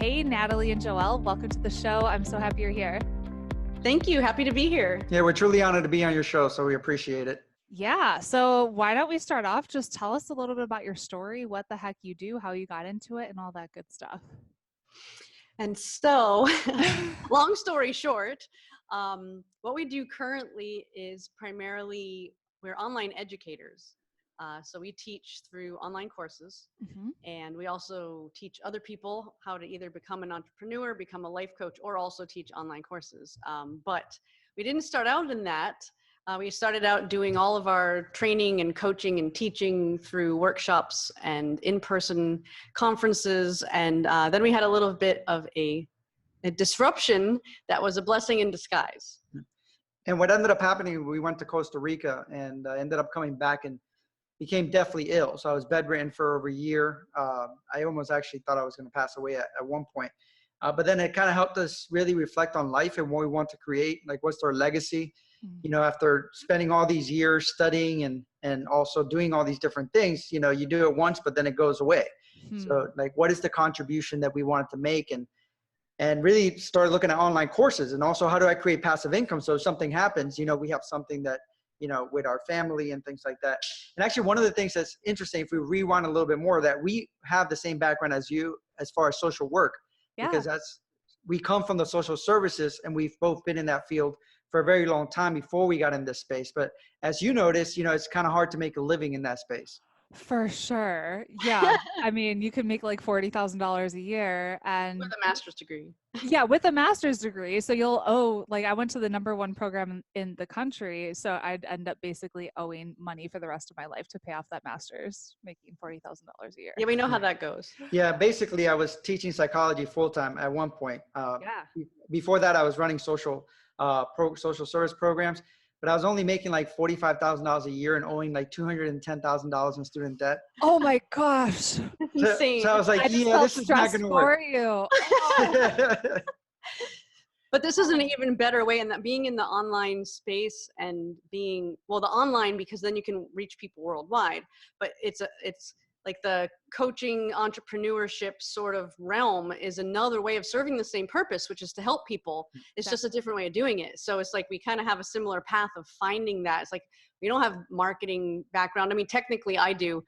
Hey, Natalie and Joeel, welcome to the show. I'm so happy you're here. Thank you. Happy to be here. Yeah, we're truly honored to be on your show, so we appreciate it. Yeah, so why don't we start off? Just tell us a little bit about your story, what the heck you do, how you got into it, and all that good stuff. And so, long story short, what we do currently is primarily we're online educators. So we teach through online courses, and we also teach other people how to either become an entrepreneur, become a life coach, or also teach online courses. But we didn't start out in that. We started out doing all of our training and coaching and teaching through workshops and in-person conferences. And then we had a little bit of a disruption that was a blessing in disguise. And what ended up happening, we went to Costa Rica and ended up coming back and became deathly ill. So I was bedridden for over a year. I almost actually thought I was going to pass away at one point. But then it kind of helped us really reflect on life and what we want to create, like what's our legacy. You know, after spending all these years studying and also doing all these different things, you know, you do it once, but then it goes away. So like, what is the contribution that we wanted to make? And really started looking at online courses, and also how do I create passive income? So if something happens, you know, we have something that, you know, with our family and things like that. And actually one of the things that's interesting, if we rewind a little bit more, that we have the same background as you as far as social work, because we come from the social services, and we've both been in that field for a very long time before we got in this space. But as you notice, you know, it's kind of hard to make a living in that space. For sure. Yeah. I mean, you could make like $40,000 a year and with a master's degree. Yeah, with a master's degree. So you'll owe, like, I went to the #1 program in the country. So I'd end up basically owing money for the rest of my life to pay off that master's, making $40,000 a year. Yeah, we know how that goes. Yeah, basically I was teaching psychology full-time at one point. Before that, I was running social service programs, but I was only making like $45,000 a year and owing like $210,000 in student debt. Oh my gosh. Insane. So I was like, yeah, this is not going to work. You. Oh. But this is an even better way, and that being in the online space and being, well, the online, because then you can reach people worldwide, but it's like the coaching entrepreneurship sort of realm is another way of serving the same purpose, which is to help people. It's just a different way of doing it. So it's like we kind of have a similar path of finding that. It's like we don't have marketing background. I mean, technically I do,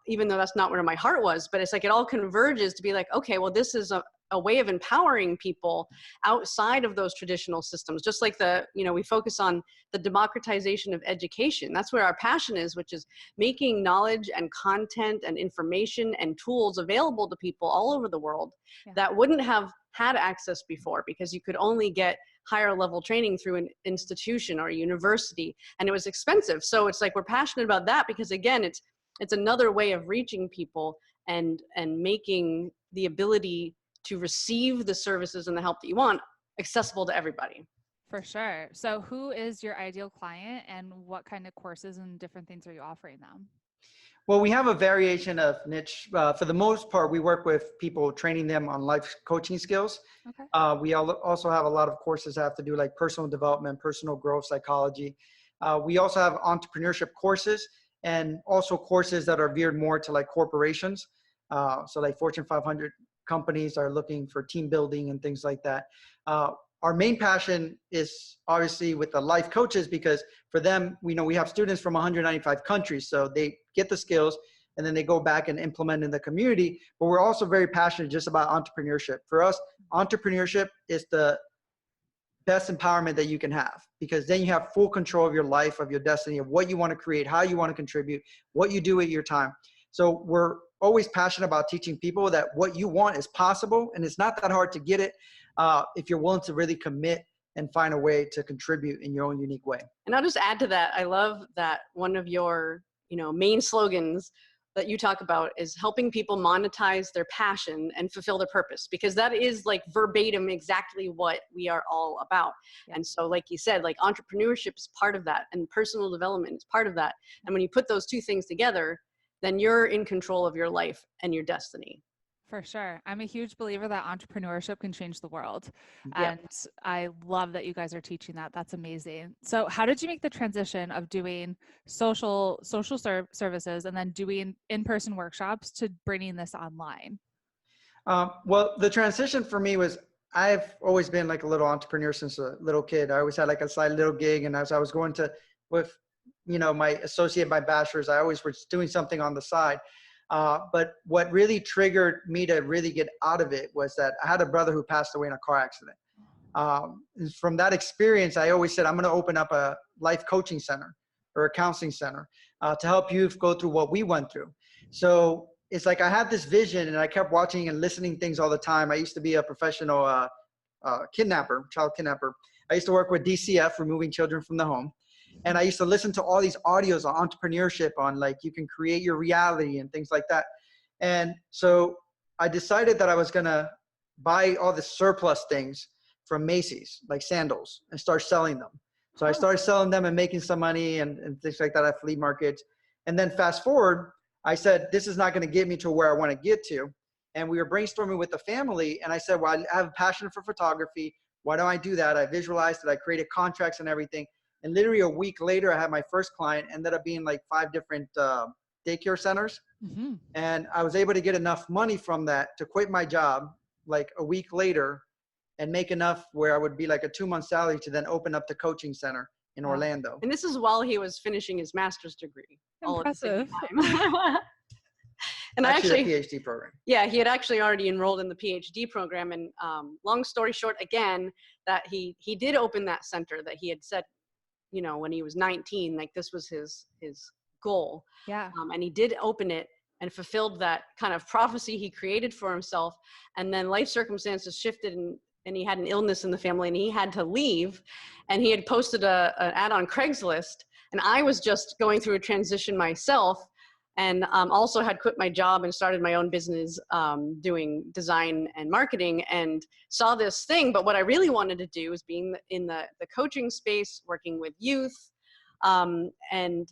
even though that's not where my heart was, but it's like it all converges to be like, okay, well, this is a way of empowering people outside of those traditional systems. Just like we focus on the democratization of education. That's where our passion is, which is making knowledge and content and information and tools available to people all over the world that wouldn't have had access before, because you could only get higher level training through an institution or a university, and it was expensive. So it's like we're passionate about that because, again, it's another way of reaching people and making the ability to receive the services and the help that you want accessible to everybody. For sure. So who is your ideal client, and what kind of courses and different things are you offering them? Well, we have a variation of niche. For the most part, we work with people, training them on life coaching skills. Okay. We also have a lot of courses that have to do like personal development, personal growth, psychology. We also have entrepreneurship courses, and also courses that are geared more to like corporations. So like Fortune 500 companies are looking for team building and things like that. Our main passion is obviously with the life coaches, because for them, we have students from 195 countries. So they get the skills and then they go back and implement in the community. But we're also very passionate just about entrepreneurship. For us, entrepreneurship is the best empowerment that you can have, because then you have full control of your life, of your destiny, of what you want to create, how you want to contribute, what you do with your time. So we're always passionate about teaching people that what you want is possible, and it's not that hard to get it if you're willing to really commit and find a way to contribute in your own unique way. And I'll just add to that, I love that one of your main slogans that you talk about is helping people monetize their passion and fulfill their purpose, because that is like verbatim exactly what we are all about. Yeah. And so like you said, like entrepreneurship is part of that, and personal development is part of that. And when you put those two things together, then you're in control of your life and your destiny. For sure. I'm a huge believer that entrepreneurship can change the world. And I love that you guys are teaching that. That's amazing. So how did you make the transition of doing social services and then doing in-person workshops to bringing this online? Well, the transition for me was, I've always been like a little entrepreneur since a little kid. I always had like a side little gig. And as I was going to, with, my associate, my bachelor's, I always was doing something on the side. But what really triggered me to really get out of it was that I had a brother who passed away in a car accident. From that experience, I always said, I'm going to open up a life coaching center or a counseling center to help youth go through what we went through. So it's like I had this vision and I kept watching and listening things all the time. I used to be a professional kidnapper, child kidnapper. I used to work with DCF, removing children from the home. And I used to listen to all these audios on entrepreneurship, on like you can create your reality and things like that. And so I decided that I was going to buy all the surplus things from Macy's, like sandals, and start selling them. So I started selling them and making some money and things like that at flea markets. And then fast forward, I said, this is not going to get me to where I want to get to. And we were brainstorming with the family. And I said, well, I have a passion for photography. Why don't I do that? I visualized it. I created contracts and everything. And literally a week later, I had my first client, ended up being like 5 different daycare centers. Mm-hmm. And I was able to get enough money from that to quit my job like a week later and make enough where I would be like a 2-month salary to then open up the coaching center in Orlando. And this is while he was finishing his master's degree. Impressive. All at the same time. And actually, the PhD program. Yeah, he had actually already enrolled in the PhD program. And long story short, again, that he did open that center that he had said, when he was 19, like this was his goal. Yeah. And he did open it and fulfilled that kind of prophecy he created for himself. And then life circumstances shifted and he had an illness in the family and he had to leave. And he had posted an ad on Craigslist. And I was just going through a transition myself, and also had quit my job and started my own business doing design and marketing, and saw this thing. But what I really wanted to do was being in the coaching space, working with youth. And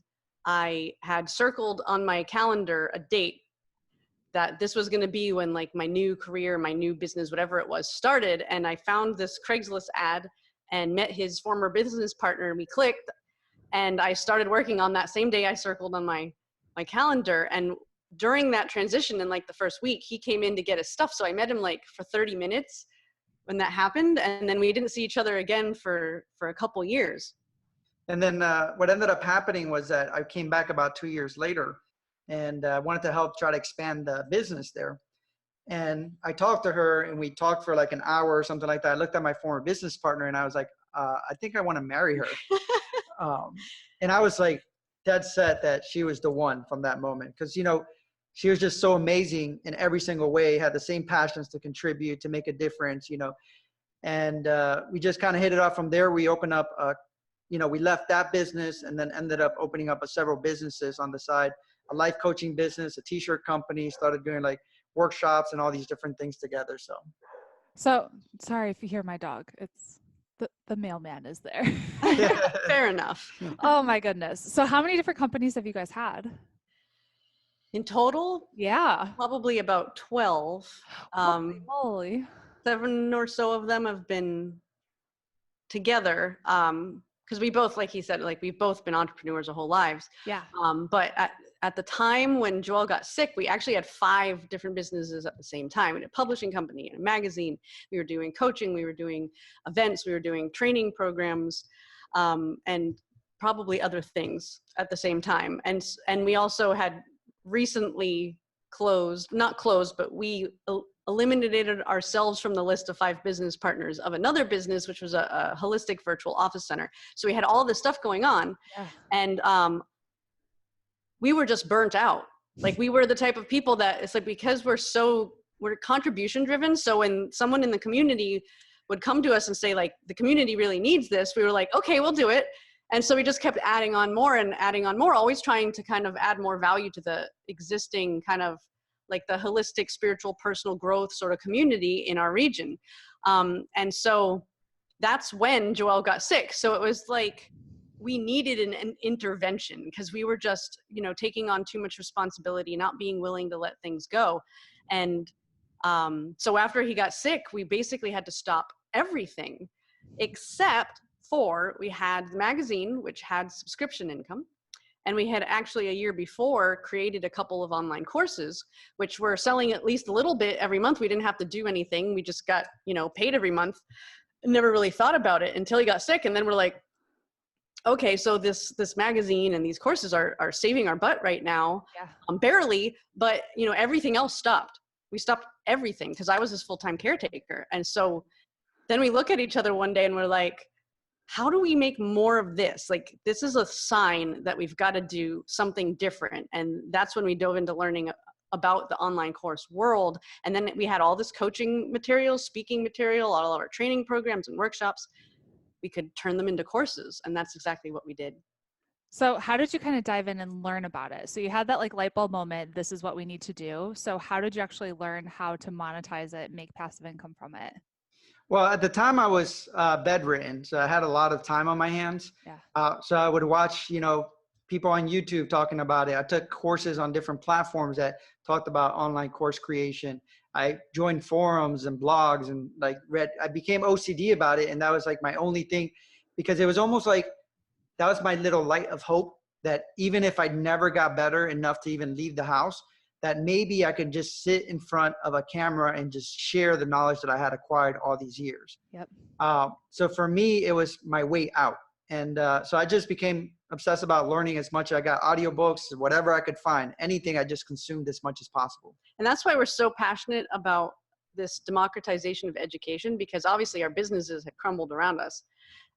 I had circled on my calendar a date that this was going to be when like my new career, my new business, whatever it was, started. And I found this Craigslist ad and met his former business partner. We clicked and I started working on that same day. I circled on my calendar. And during that transition in like the first week, he came in to get his stuff. So I met him like for 30 minutes when that happened. And then we didn't see each other again for a couple years. And then what ended up happening was that I came back about 2 years later and wanted to help try to expand the business there. And I talked to her and we talked for like an hour or something like that. I looked at my former business partner and I was like, I think I want to marry her. And I was like, dead set that she was the one from that moment. Cause she was just so amazing in every single way, had the same passions to contribute, to make a difference, and we just kind of hit it off from there. We opened up, we left that business and then ended up opening up several businesses on the side, a life coaching business, a t-shirt company, started doing like workshops and all these different things together. So sorry if you hear my dog, it's the mailman is there. Fair enough. Oh my goodness. So how many different companies have you guys had? In total? Yeah. Probably about 12. Holy. 7 or so of them have been together. Because we both, like he said, like we've both been entrepreneurs our whole lives. Yeah. But at the time when Joeel got sick, we actually had 5 different businesses at the same time. We had a publishing company and a magazine. We were doing coaching. We were doing events. We were doing training programs, and probably other things at the same time. And we also had recently not closed, but we eliminated ourselves from the list of 5 business partners of another business, which was a holistic virtual office center. So we had all this stuff going on. Yeah. And we were just burnt out. Like we were the type of people that it's like, because we're contribution driven. So when someone in the community would come to us and say like, the community really needs this, we were like, okay, we'll do it. And so we just kept adding on more and adding on more, always trying to kind of add more value to the existing kind of like the holistic, spiritual, personal growth sort of community in our region. And so that's when Joeel got sick. So it was like, we needed an intervention because we were just, taking on too much responsibility, not being willing to let things go. And so after he got sick, we basically had to stop everything except for we had the magazine, which had subscription income. And we had actually a year before created a couple of online courses, which were selling at least a little bit every month. We didn't have to do anything. We just got, paid every month. Never really thought about it until he got sick. And then we're like, okay, so this magazine and these courses are saving our butt right now. Yeah. Barely, but everything else stopped. We stopped everything because I was his full-time caretaker. And so then we look at each other one day and we're like, how do we make more of this? Like, this is a sign that we've got to do something different. And that's when we dove into learning about the online course world. And then we had all this coaching material, speaking material, all of our training programs and workshops. We could turn them into courses. And that's exactly what we did. So how did you kind of dive in and learn about it? So you had that like light bulb moment, this is what we need to do. So how did you actually learn how to monetize it, make passive income from it? Well, at the time I was bedridden, so I had a lot of time on my hands. Yeah. So I would watch, people on YouTube talking about it. I took courses on different platforms that talked about online course creation. I joined forums and blogs and I became OCD about it. And that was like my only thing, because it was almost like that was my little light of hope that even if I never got better enough to even leave the house, that maybe I could just sit in front of a camera and just share the knowledge that I had acquired all these years. Yep. So for me, it was my way out. And so I just became obsessed about learning as much. I got audiobooks, whatever I could find, anything I just consumed as much as possible. And that's why we're so passionate about this democratization of education, because obviously our businesses had crumbled around us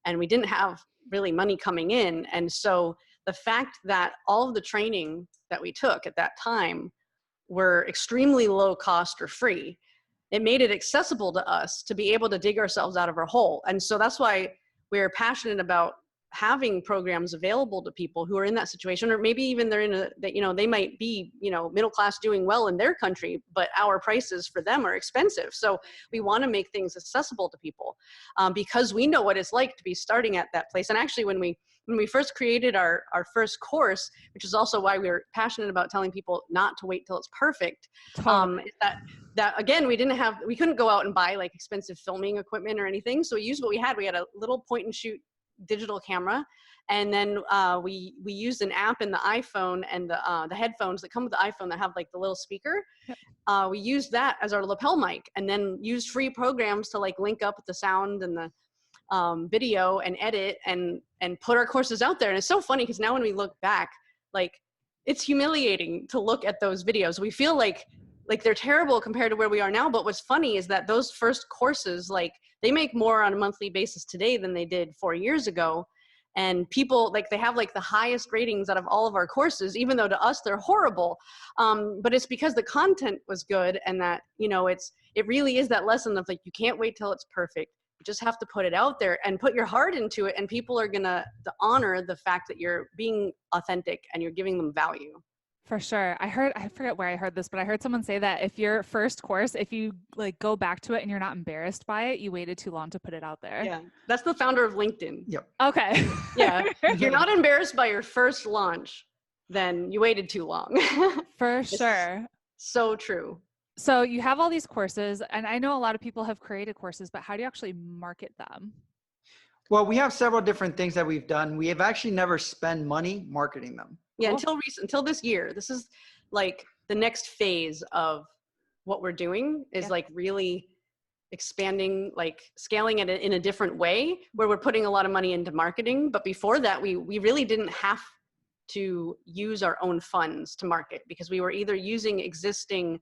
and we didn't have really money coming in. And so the fact that all of the training that we took at that time were extremely low cost or free, it made it accessible to us to be able to dig ourselves out of our hole. And so that's why we're passionate about having programs available to people who are in that situation, or maybe even they're in they might be, middle class doing well in their country, but our prices for them are expensive. So we want to make things accessible to people because we know what it's like to be starting at that place. And actually when we first created our first course, which is also why we were passionate about telling people not to wait till it's perfect, Totally. that again, we couldn't go out and buy like expensive filming equipment or anything. So we used what we had. We had a little point and shoot digital camera. And then we used an app in the iPhone and the headphones that come with the iPhone that have like the little speaker. Yep. We used that as our lapel mic, and then used free programs to like link up with the sound and the video and edit and put our courses out there. And it's so funny because now when we look back, like it's humiliating to look at those videos. We feel like they're terrible compared to where we are now. But what's funny is that those first courses, like they make more on a monthly basis today than they did 4 years ago. And people they have like the highest ratings out of all of our courses, even though to us they're horrible. But it's because the content was good, and that, it really is that lesson of like, you can't wait till it's perfect. You just have to put it out there and put your heart into it. And people are going to honor the fact that you're being authentic and you're giving them value. For sure. I forget where I heard this, but I heard someone say that if your first course, if you like go back to it and you're not embarrassed by it, you waited too long to put it out there. Yeah. That's the founder of LinkedIn. Yep. Okay. Yeah. If you're not embarrassed by your first launch, then you waited too long. For sure. So true. So you have all these courses, and I know a lot of people have created courses, but how do you actually market them? Well, we have several different things that we've done. We have actually never spent money marketing them. Yeah, Cool. until this year. This is like the next phase of what we're doing is like really expanding, like scaling it in a different way where we're putting a lot of money into marketing. But before that, we really didn't have to use our own funds to market, because we were either using existing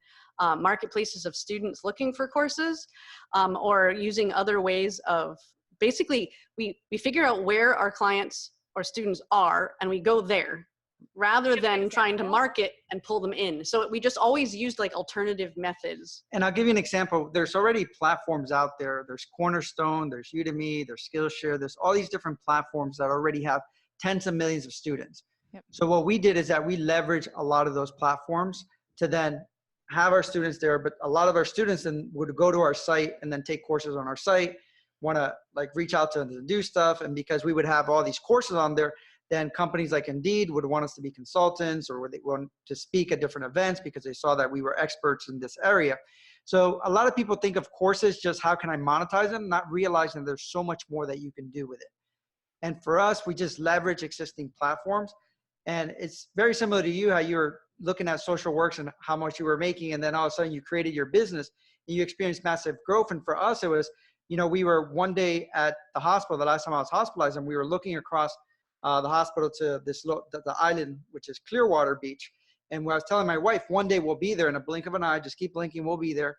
marketplaces of students looking for courses or using other ways of basically we figure out where our clients or students are and we go there, rather than trying to market and pull them in. So we just always used like alternative methods. And I'll give you an example. There's already platforms out there. There's Cornerstone, there's Udemy, there's Skillshare. There's all these different platforms that already have tens of millions of students. Yep. So what we did is that we leverage a lot of those platforms to then have our students there. But a lot of our students then would go to our site and then take courses on our site, want to like reach out to them to do stuff. And because we would have all these courses on there, then companies like Indeed would want us to be consultants, or would they want to speak at different events because they saw that we were experts in this area. So a lot of people think of courses just how can I monetize them, not realizing there's so much more that you can do with it. And for us, we just leverage existing platforms. And it's very similar to you, how you were looking at social works and how much you were making. And then all of a sudden you created your business and you experienced massive growth. And for us, it was, we were one day at the hospital, the last time I was hospitalized, and we were looking across the hospital to the island, which is Clearwater Beach. And when I was telling my wife, one day we'll be there in a blink of an eye, just keep blinking, we'll be there.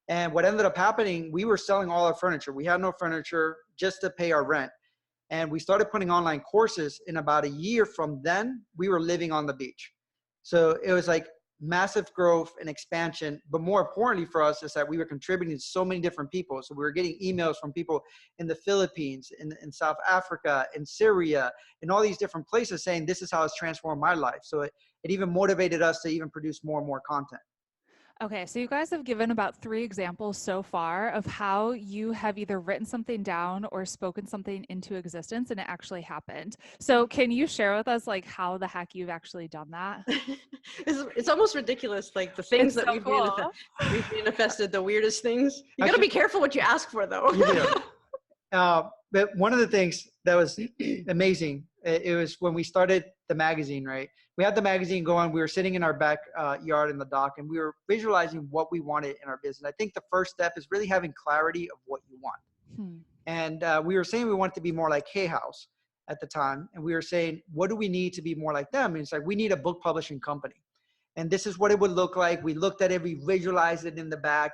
And what ended up happening, we were selling all our furniture. We had no furniture just to pay our rent. And we started putting online courses. In about a year from then, we were living on the beach. So it was like massive growth and expansion. But more importantly for us is that we were contributing to so many different people. So we were getting emails from people in the Philippines, in South Africa, in Syria, in all these different places saying, this is how it's transformed my life. So it even motivated us to even produce more and more content. Okay, so you guys have given about 3 examples so far of how you have either written something down or spoken something into existence and it actually happened. So can you share with us like how the heck you've actually done that? It's almost ridiculous, like the things It's that so we've manifested, the weirdest things. You gotta be careful what you ask for, though. You do. But one of the things that was amazing, it was when we started the magazine, right? We had the magazine going, we were sitting in our back yard in the dock, and we were visualizing what we wanted in our business. I think the first step is really having clarity of what you want. And we were saying we wanted to be more like Hay House at the time. And we were saying, what do we need to be more like them? And it's like, we need a book publishing company. And this is what it would look like. We looked at it, we visualized it in the back,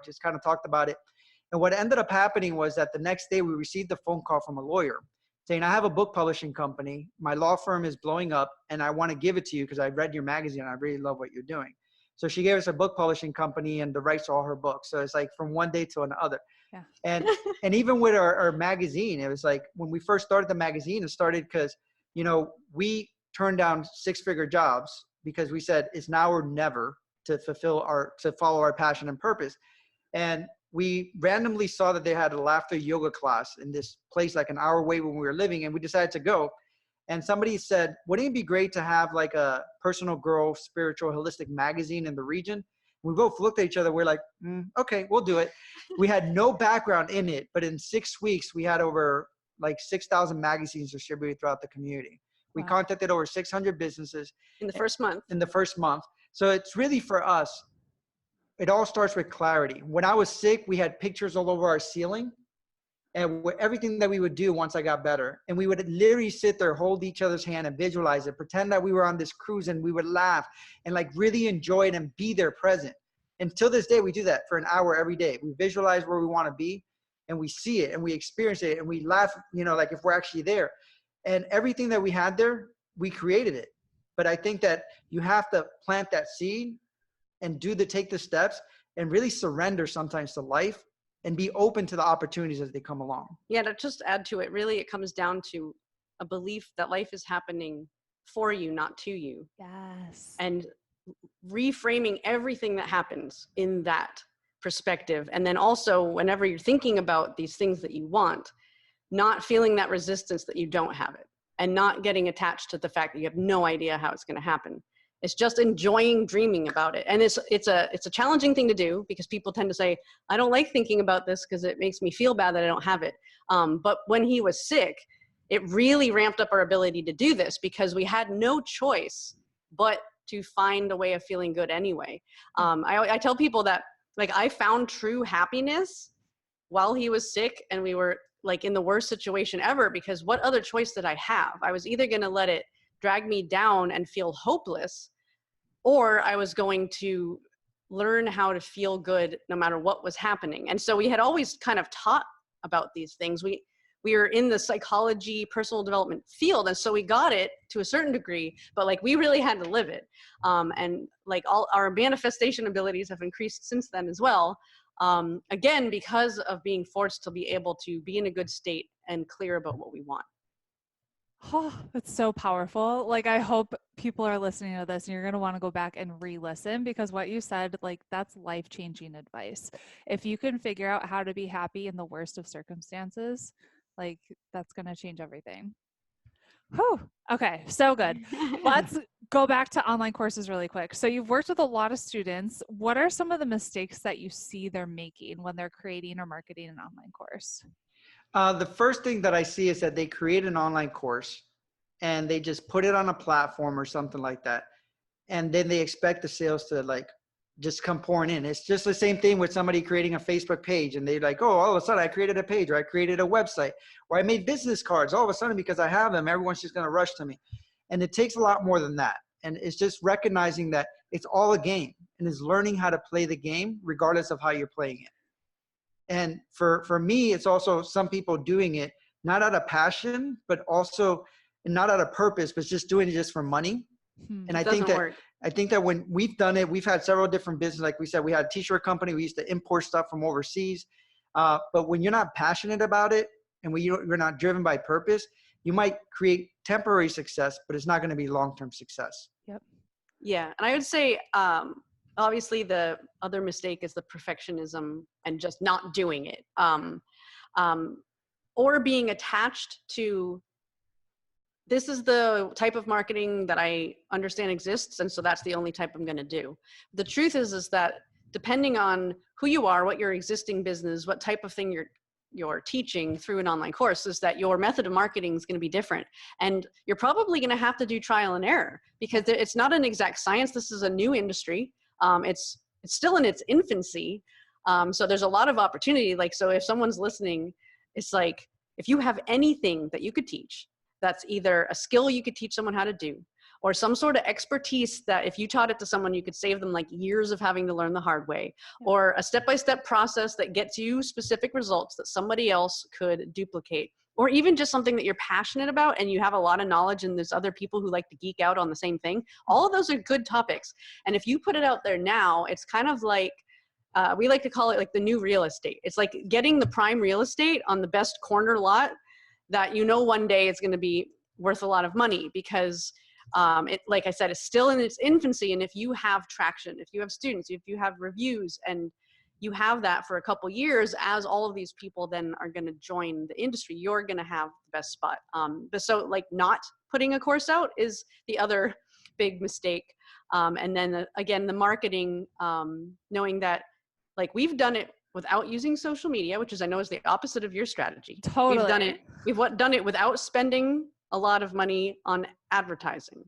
just kind of talked about it. And what ended up happening was that the next day we received a phone call from a lawyer saying, I have a book publishing company. My law firm is blowing up and I want to give it to you because I read your magazine and I really love what you're doing. So she gave us a book publishing company and the rights to all her books. So it's like from one day to another. Yeah. And even with our magazine, it was like when we first started the magazine, it started because, we turned down 6-figure jobs because we said it's now or never to follow our passion and purpose. And we randomly saw that they had a laughter yoga class in this place like an hour away when we were living, and we decided to go. And somebody said, wouldn't it be great to have like a personal growth, spiritual, holistic magazine in the region? We both looked at each other. We're like, okay, we'll do it. We had no background in it, but in 6 weeks, we had over like 6,000 magazines distributed throughout the community. We contacted over 600 businesses. In the first month. In the first month. So it's really for us, it all starts with clarity. When I was sick, we had pictures all over our ceiling and everything that we would do once I got better. And we would literally sit there, hold each other's hand and visualize it, pretend that we were on this cruise, and we would laugh and like really enjoy it and be there present. And till this day, we do that for an hour every day. We visualize where we want to be and we see it and we experience it and we laugh, like if we're actually there. And everything that we had there, we created it. But I think that you have to plant that seed and take the steps and really surrender sometimes to life and be open to the opportunities as they come along. Yeah, to just add to it, really it comes down to a belief that life is happening for you, not to you. Yes. And reframing everything that happens in that perspective. And then also whenever you're thinking about these things that you want, not feeling that resistance that you don't have it and not getting attached to the fact that you have no idea how it's going to happen. It's just enjoying dreaming about it. And it's a challenging thing to do because people tend to say, I don't like thinking about this because it makes me feel bad that I don't have it. But when he was sick, it really ramped up our ability to do this because we had no choice but to find a way of feeling good anyway. I tell people that like I found true happiness while he was sick and we were like in the worst situation ever, because what other choice did I have? I was either going to let it drag me down and feel hopeless, or I was going to learn how to feel good no matter what was happening. And so we had always kind of taught about these things. We were in the psychology, personal development field. And so we got it to a certain degree, but like we really had to live it. And like all our manifestation abilities have increased since then as well. Again, because of being forced to be able to be in a good state and clear about what we want. Oh, that's so powerful. Like, I hope people are listening to this and you're going to want to go back and re-listen, because what you said, like, that's life-changing advice. If you can figure out how to be happy in the worst of circumstances, like, that's going to change everything. Whew. Okay, so good. Let's go back to online courses really quick. So you've worked with a lot of students. What are some of the mistakes that you see they're making when they're creating or marketing an online course? The first thing that I see is that they create an online course and they just put it on a platform or something like that. And then they expect the sales to like just come pouring in. It's just the same thing with somebody creating a Facebook page, and they're like, oh, all of a sudden I created a page, or I created a website, or I made business cards. All of a sudden, because I have them, everyone's just going to rush to me. And it takes a lot more than that. And it's just recognizing that it's all a game, and is learning how to play the game regardless of how you're playing it. And for me, it's also some people doing it not out of passion, but also not out of purpose, but just doing it just for money. And It doesn't work. I think that when we've done it, we've had several different businesses. Like we said, we had a t-shirt company. We used to import stuff from overseas. But when you're not passionate about it, and when you're not driven by purpose, you might create temporary success, but it's not going to be long-term success. Yep. Yeah. And I would say, obviously the other mistake is the perfectionism and just not doing it. Or being attached to, this is the type of marketing that I understand exists, and so that's the only type I'm going to do. The truth is that depending on who you are, what your existing business, what type of thing you're teaching through an online course, is that your method of marketing is going to be different. And you're probably going to have to do trial and error, because it's not an exact science. This is a new industry. It's still in its infancy. So there's a lot of opportunity. Like, so if someone's listening, it's like, if you have anything that you could teach, that's either a skill you could teach someone how to do, or some sort of expertise that if you taught it to someone, you could save them like years of having to learn the hard way, or a step-by-step process that gets you specific results that somebody else could duplicate, or even just something that you're passionate about and you have a lot of knowledge and there's other people who like to geek out on the same thing. All of those are good topics. And if you put it out there now, it's kind of like, we like to call it like the new real estate. It's like getting the prime real estate on the best corner lot that you know one day it's going to be worth a lot of money, because it, like I said, is still in its infancy. And if you have traction, if you have students, if you have reviews, and you have that for a couple years, as all of these people then are going to join the industry, you're going to have the best spot. But so like not putting a course out is the other big mistake. And then again, the marketing, knowing that like we've done it without using social media, which is, I know, is the opposite of your strategy. Totally. We've done it without spending a lot of money on advertising.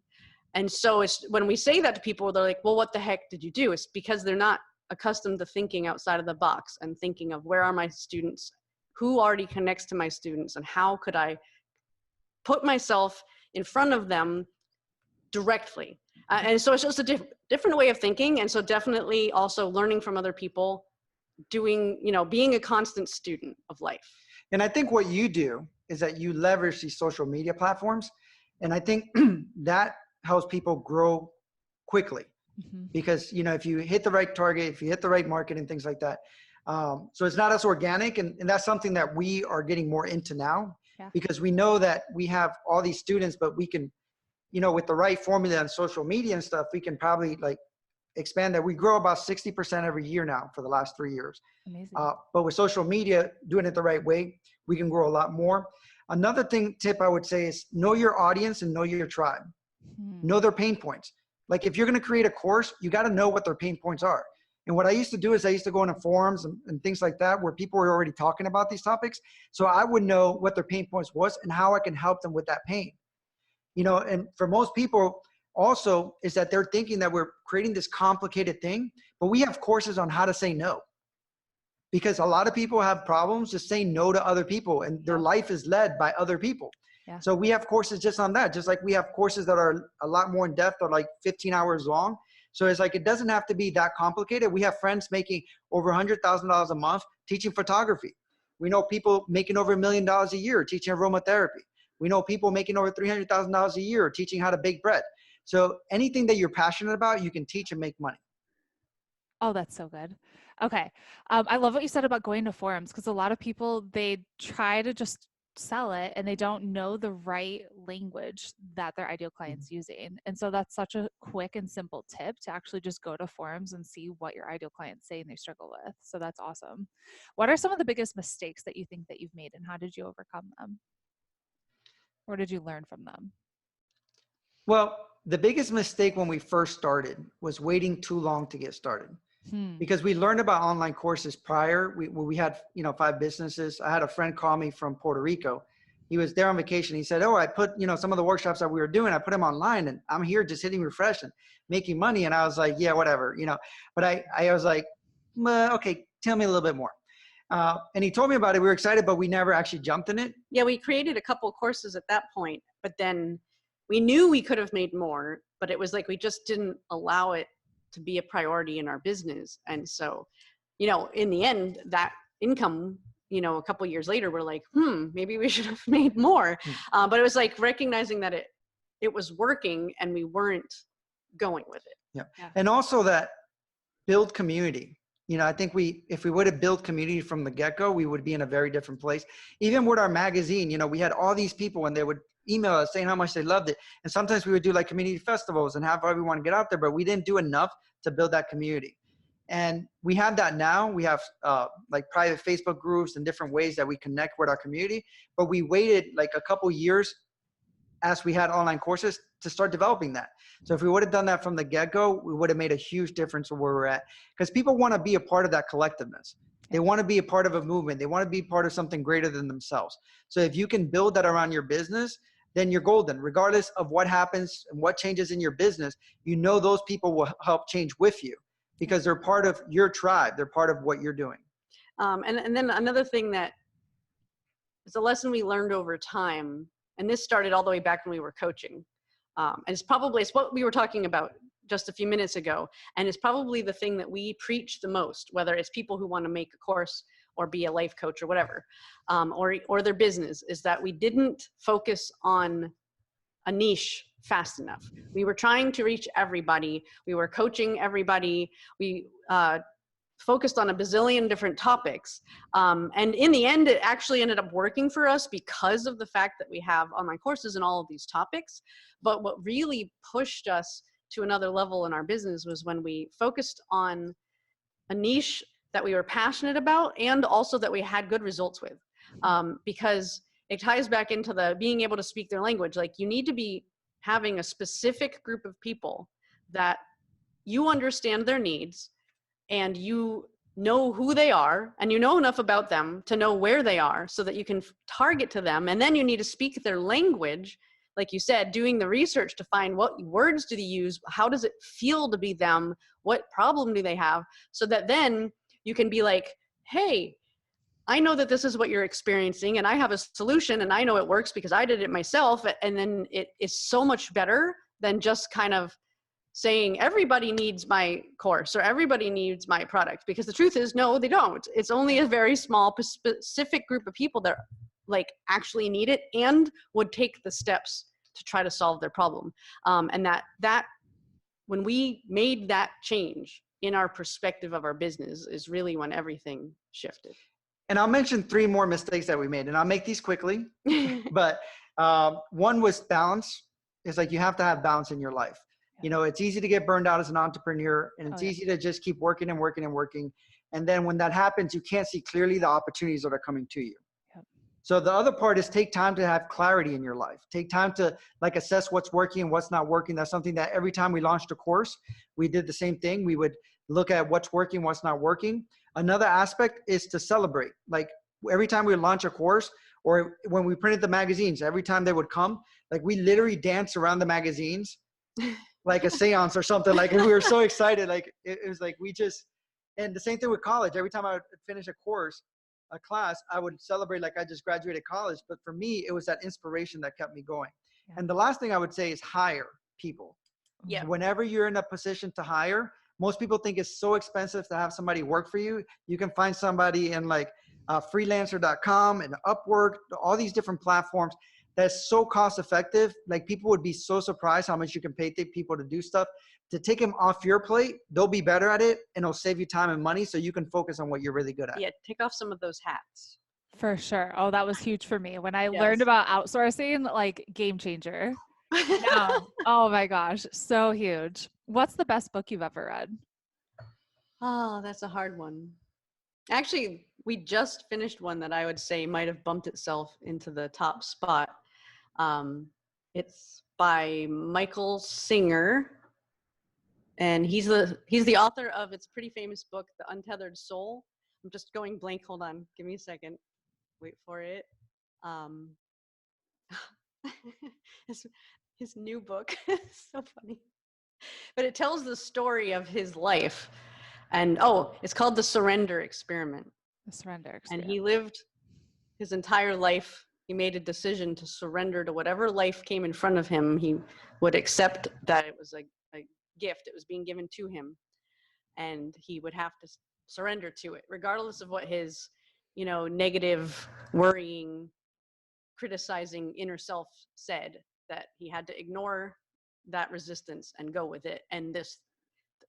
And so it's, when we say that to people, they're like, well, what the heck did you do? It's because they're not accustomed to thinking outside of the box and thinking of, where are my students? Who already connects to my students? And how could I put myself in front of them directly? And so it's just a different way of thinking. And so definitely also learning from other people, doing, being a constant student of life. And I think what you do is that you leverage these social media platforms. And I think that helps people grow quickly. Mm-hmm. Because, if you hit the right target, if you hit the right market and things like that. So it's not as organic. And that's something that we are getting more into now, because we know that we have all these students, but we can, with the right formula on social media and stuff, we can probably like expand that. We grow about 60% every year now for the last 3 years. Amazing. But with social media, doing it the right way, we can grow a lot more. Another tip I would say is know your audience and know your tribe. Know their pain points. Like if you're going to create a course, you got to know what their pain points are. And what I used to do is I used to go into forums and things like that where people were already talking about these topics. So I would know what their pain points was and how I can help them with that pain. And for most people also is that they're thinking that we're creating this complicated thing, but we have courses on how to say no. Because a lot of people have problems just saying no to other people, and their life is led by other people. Yeah. So we have courses just on that, just like we have courses that are a lot more in depth, or like 15 hours long. So it's like, it doesn't have to be that complicated. We have friends making over $100,000 a month teaching photography. We know people making over $1 million a year teaching aromatherapy. We know people making over $300,000 a year teaching how to bake bread. So anything that you're passionate about, you can teach and make money. Oh, that's so good. Okay. I love what you said about going to forums, because a lot of people, they try to just sell it and they don't know the right language that their ideal client's using. And so that's such a quick and simple tip to actually just go to forums and see what your ideal client's saying they struggle with. So that's awesome. What are some of the biggest mistakes that you think that you've made, and how did you overcome them? Or did you learn from them? Well, the biggest mistake when we first started was waiting too long to get started. Because we learned about online courses prior. We had, 5 businesses. I had a friend call me from Puerto Rico he was there on vacation. He said, oh, I put, some of the workshops that we were doing, I put them online and I'm here just hitting refresh and making money. And I was like, yeah, whatever, but I was like, okay, tell me a little bit more. And he told me about it. We were excited, but we never actually jumped in it. Yeah, we created a couple of courses at that point, but then we knew we could have made more, but it was like we just didn't allow it to be a priority in our business. And so, in the end, that income, a couple of years later, we're like, maybe we should have made more. But it was like recognizing that it was working and we weren't going with it. Yeah. And also that build community. I think if we would have built community from the get-go, we would be in a very different place. Even with our magazine, we had all these people and they would email us saying how much they loved it. And sometimes we would do like community festivals and have everyone get out there, but we didn't do enough to build that community. And we have that now. We have like private Facebook groups and different ways that we connect with our community, but we waited like a couple years as we had online courses to start developing that. So if we would have done that from the get-go, we would have made a huge difference where we're at, because people want to be a part of that collectiveness. They want to be a part of a movement. They want to be part of something greater than themselves. So if you can build that around your business, then you're golden. Regardless of what happens and what changes in your business, those people will help change with you because they're part of your tribe. They're part of what you're doing. And then another thing that is a lesson we learned over time, and this started all the way back when we were coaching. And it's what we were talking about just a few minutes ago. And it's probably the thing that we preach the most, whether it's people who want to make a course or be a life coach or whatever, or their business, is that we didn't focus on a niche fast enough. We were trying to reach everybody. We were coaching everybody. We focused on a bazillion different topics. And in the end, it actually ended up working for us because of the fact that we have online courses and all of these topics. But what really pushed us to another level in our business was when we focused on a niche that we were passionate about and also that we had good results with. Because it ties back into the being able to speak their language. Like, you need to be having a specific group of people that you understand their needs, and you know who they are, and you know enough about them to know where they are so that you can target to them. And then you need to speak their language, like you said, doing the research to find what words do they use, how does it feel to be them, what problem do they have, so that then you can be like, hey, I know that this is what you're experiencing and I have a solution and I know it works because I did it myself. And then it is so much better than just kind of saying everybody needs my course or everybody needs my product, because the truth is, no, they don't. It's only a very small specific group of people that like actually need it and would take the steps to try to solve their problem. And that when we made that change in our perspective of our business is really when everything shifted. And I'll mention 3 more mistakes that we made, and I'll make these quickly. But one was balance. It's like you have to have balance in your life. It's easy to get burned out as an entrepreneur, and it's easy to just keep working and working and working. And then when that happens, you can't see clearly the opportunities that are coming to you. Yep. So the other part is take time to have clarity in your life. Take time to like assess what's working and what's not working. That's something that every time we launched a course, we did the same thing. We would look at what's working, what's not working. Another aspect is to celebrate. Like every time we launch a course, or when we printed the magazines, every time they would come, like we literally danced around the magazines like a seance or something. Like we were so excited. Like it was like and the same thing with college. Every time I would finish a class, I would celebrate like I just graduated college. But for me, it was that inspiration that kept me going. Yeah. And the last thing I would say is hire people. Yeah. Whenever you're in a position to hire, most people think it's so expensive to have somebody work for you. You can find somebody in like freelancer.com and Upwork, all these different platforms that's so cost effective. Like people would be so surprised how much you can pay people to do stuff. To take them off your plate, they'll be better at it and it'll save you time and money so you can focus on what you're really good at. Yeah, take off some of those hats. For sure. Oh, that was huge for me. When I learned about outsourcing, like game changer. No. Oh my gosh, so huge. What's the best book you've ever read? Oh, that's a hard one. Actually, we just finished one that I would say might have bumped itself into the top spot. It's by Michael Singer, and he's the author of, it's a pretty famous book, The Untethered Soul. I'm just going blank. Hold on. Give me a second. Wait for it. his, his new book. So funny. But it tells the story of his life. And it's called The Surrender Experiment. The surrender And experience. he lived his entire life. He made a decision to surrender to whatever life came in front of him. He would accept that it was a gift. It was being given to him. And he would have to surrender to it, regardless of what his, negative, worrying, criticizing inner self said, that he had to ignore that resistance and go with it. And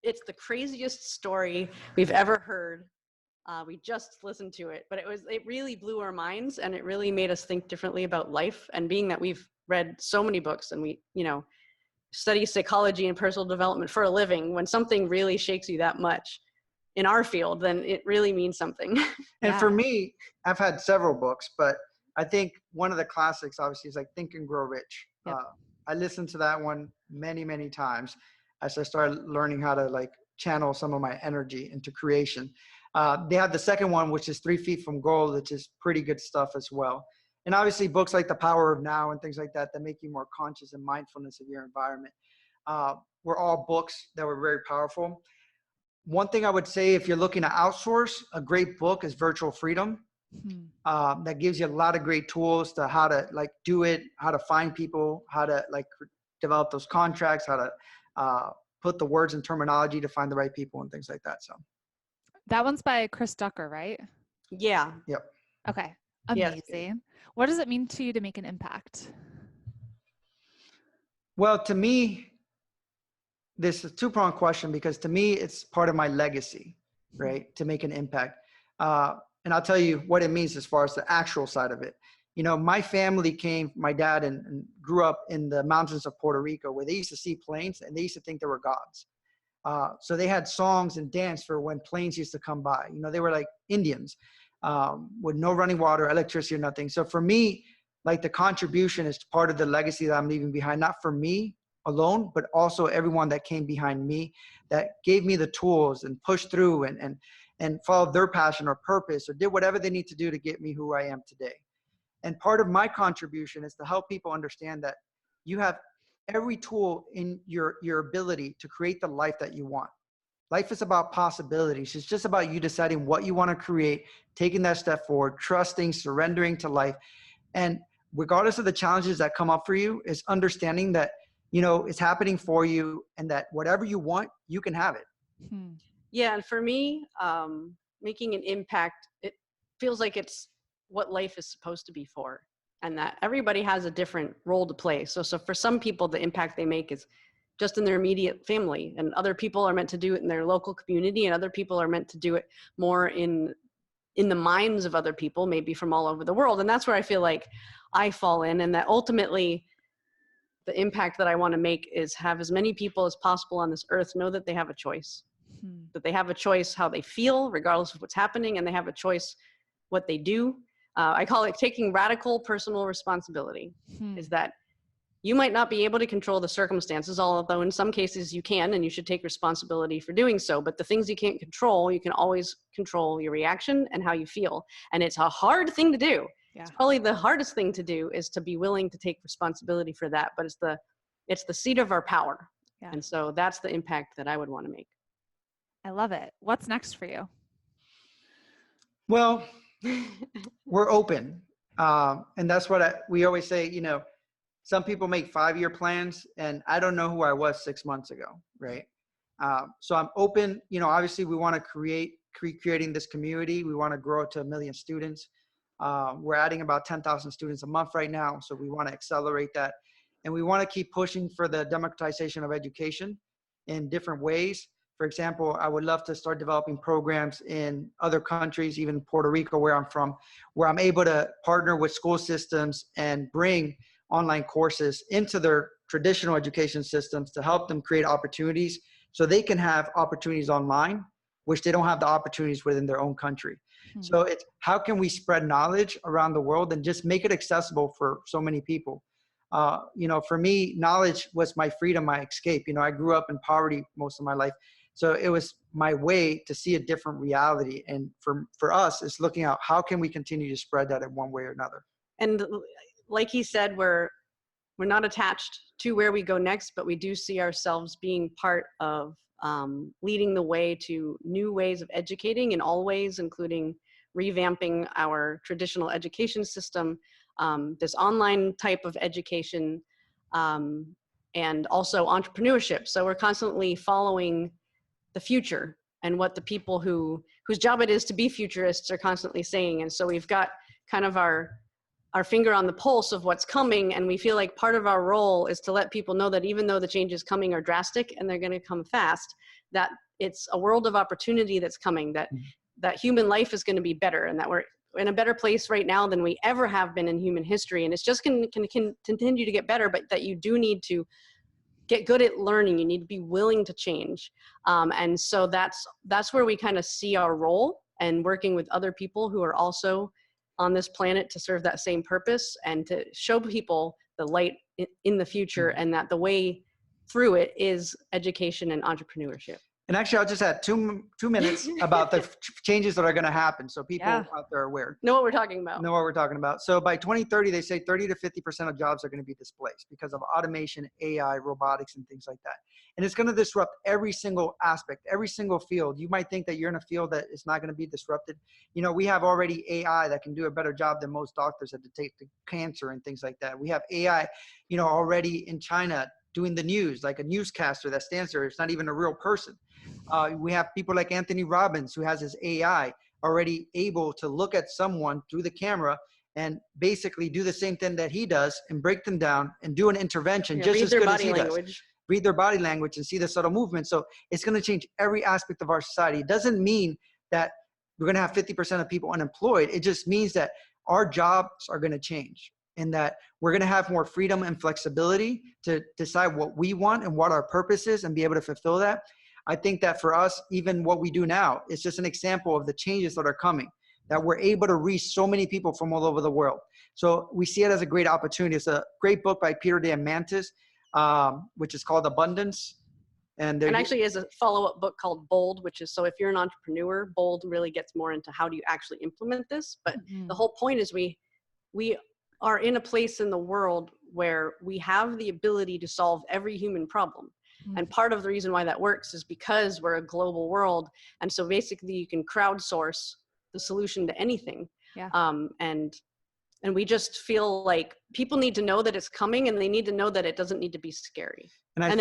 it's the craziest story we've ever heard. We just listened to it, but it really blew our minds, and it really made us think differently about life. And being that we've read so many books and we, study psychology and personal development for a living, when something really shakes you that much in our field, then it really means something. And for me, I've had several books, but I think one of the classics obviously is like Think and Grow Rich. Yep. I listened to that one many, many times as I started learning how to like channel some of my energy into creation. They have the second one, which is 3 Feet from Gold, which is pretty good stuff as well. And obviously books like The Power of Now and things like that make you more conscious and mindfulness of your environment. Were all books that were very powerful. One thing I would say, if you're looking to outsource, a great book is Virtual Freedom. That gives you a lot of great tools to how to like do it, how to find people, how to like develop those contracts, how to put the words and terminology to find the right people and things like that. So that one's by Chris Ducker, right? Yeah. Yep. Okay. Amazing. Yes. What does it mean to you to make an impact? Well, to me, this is a two-pronged question, because to me, it's part of my legacy, right? To make an impact. And I'll tell you what it means as far as the actual side of it. My family my dad and grew up in the mountains of Puerto Rico, where they used to see planes and they used to think they were gods. So they had songs and dance for when planes used to come by. They were like Indians with no running water, electricity, or nothing. So for me, like the contribution is part of the legacy that I'm leaving behind, not for me alone, but also everyone that came behind me, that gave me the tools and pushed through and followed their passion or purpose or did whatever they need to do to get me who I am today. And part of my contribution is to help people understand that you have every tool in your ability to create the life that you want. Life is about possibilities. It's just about you deciding what you want to create, taking that step forward, trusting, surrendering to life. And regardless of the challenges that come up for you, is understanding that, it's happening for you, and that whatever you want, you can have it. Yeah. And for me, making an impact, it feels like it's what life is supposed to be for, and that everybody has a different role to play. So for some people, the impact they make is just in their immediate family, and other people are meant to do it in their local community, and other people are meant to do it more in the minds of other people, maybe from all over the world. And that's where I feel like I fall in, and that ultimately the impact that I want to make is have as many people as possible on this earth know that they have a choice, that they have a choice how they feel, regardless of what's happening, and they have a choice what they do. I call it taking radical personal responsibility. Is that you might not be able to control the circumstances, although in some cases you can, and you should take responsibility for doing so. But the things you can't control, you can always control your reaction and how you feel. And it's a hard thing to do. Yeah. It's probably the hardest thing to do, is to be willing to take responsibility for that. But it's the seat of our power. Yeah. And so that's the impact that I would want to make. I love it. What's next for you? Well, we're open. And that's what we always say, some people make 5-year plans, and I don't know who I was 6 months ago. Right. So I'm open. Obviously we want to creating this community. We want to grow to 1 million students. We're adding about 10,000 students a month right now. So we want to accelerate that. And we want to keep pushing for the democratization of education in different ways. For example, I would love to start developing programs in other countries, even Puerto Rico, where I'm from, where I'm able to partner with school systems and bring online courses into their traditional education systems to help them create opportunities so they can have opportunities online, which they don't have the opportunities within their own country. So it's how can we spread knowledge around the world and just make it accessible for so many people? For me, knowledge was my freedom, my escape. I grew up in poverty most of my life. So it was my way to see a different reality. And for us, it's looking at how can we continue to spread that in one way or another. And like he said, we're we're not attached to where we go next, but we do see ourselves being part of leading the way to new ways of educating in all ways, including revamping our traditional education system, this online type of education, and also entrepreneurship. So we're constantly following the future and what the people whose job it is to be futurists are constantly saying. And so we've got kind of our finger on the pulse of what's coming, and we feel like part of our role is to let people know that even though the changes coming are drastic and they're going to come fast, that it's a world of opportunity that's coming, that human life is going to be better, and that we're in a better place right now than we ever have been in human history. And it's just going to continue to get better, but that you do need to get good at learning. You need to be willing to change. And so that's where we kind of see our role, and working with other people who are also on this planet to serve that same purpose and to show people the light in the future, and that the way through it is education and entrepreneurship. And actually, I'll just add two minutes about the changes that are going to happen, so people out there are aware. Know what we're talking about. Know what we're talking about. So by 2030, they say 30 to 50% of jobs are going to be displaced because of automation, AI, robotics, and things like that. And it's going to disrupt every single aspect, every single field. You might think that you're in a field that is not going to be disrupted. You know, we have already AI that can do a better job than most doctors that detect cancer and things like that. We have AI, you know, already in China doing the news, like a newscaster that stands there. It's not even a real person. We have people like Anthony Robbins, who has his AI already able to look at someone through the camera and basically do the same thing that he does and break them down and do an intervention just as good as he does. Read their body language and see the subtle movement. So it's going to change every aspect of our society. It doesn't mean that we're going to have 50% of people unemployed. It just means that our jobs are going to change, and that we're going to have more freedom and flexibility to decide what we want and what our purpose is and be able to fulfill that. I think that for us, even what we do now is just an example of the changes that are coming, that we're able to reach so many people from all over the world. So we see it as a great opportunity. It's a great book by Peter Diamandis, which is called Abundance. And actually is a follow-up book called Bold, which is, so if you're an entrepreneur, Bold really gets more into how do you actually implement this. But the whole point is we are in a place in the world where we have the ability to solve every human problem. And part of the reason why that works is because we're a global world. And so basically you can crowdsource the solution to anything. Yeah. And we just feel like people need to know that it's coming, and they need to know that it doesn't need to be scary. And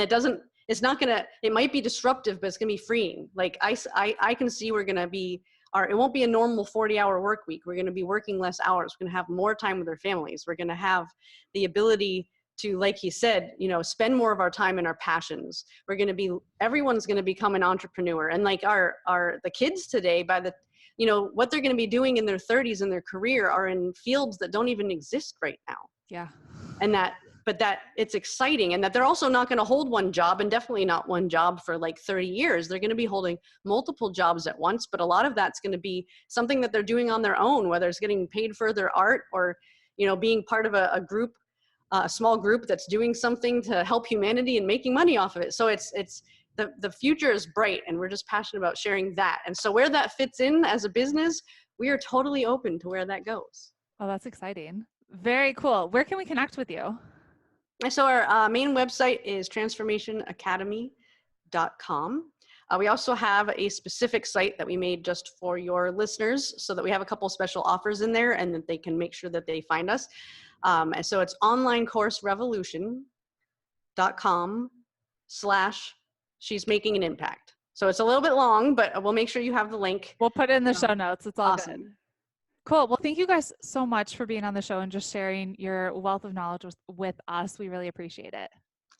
it's not going to, it might be disruptive, but it's going to be freeing. Like I can see we're going to be, it won't be a normal 40-hour work week. We're going to be working less hours. We're going to have more time with our families. We're going to have the ability to, like he said, you know, spend more of our time in our passions. Everyone's going to become an entrepreneur. And like the kids today, what they're going to be doing in their 30s in their career are in fields that don't even exist right now. Yeah. But that it's exciting, and that they're also not going to hold one job, and definitely not one job for like 30 years. They're going to be holding multiple jobs at once, but a lot of that's going to be something that they're doing on their own, whether it's getting paid for their art or, you know, being part of a group, a small group that's doing something to help humanity and making money off of it. So it's the future is bright, and we're just passionate about sharing that. And so where that fits in as a business, we are totally open to where that goes. Oh, that's exciting. Very cool. Where can we connect with you? So our main website is transformationacademy.com. We also have a specific site that we made just for your listeners, so that we have a couple special offers in there, and that they can make sure that they find us. And so it's onlinecourserevolution.com/she's making an impact. So it's a little bit long, but we'll make sure you have the link. We'll put it in the show notes. It's all awesome. Good. Cool. Well, thank you guys so much for being on the show and just sharing your wealth of knowledge with us. We really appreciate it.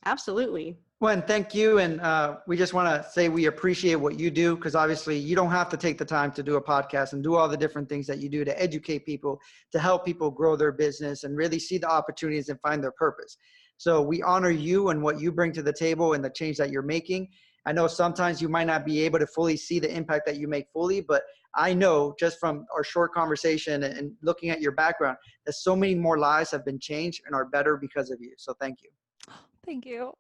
Absolutely. Well, and thank you. And we just want to say we appreciate what you do, because obviously you don't have to take the time to do a podcast and do all the different things that you do to educate people, to help people grow their business and really see the opportunities and find their purpose. So we honor you and what you bring to the table and the change that you're making. I know sometimes you might not be able to fully see the impact that you make fully, but I know just from our short conversation and looking at your background that so many more lives have been changed and are better because of you. So thank you. Thank you.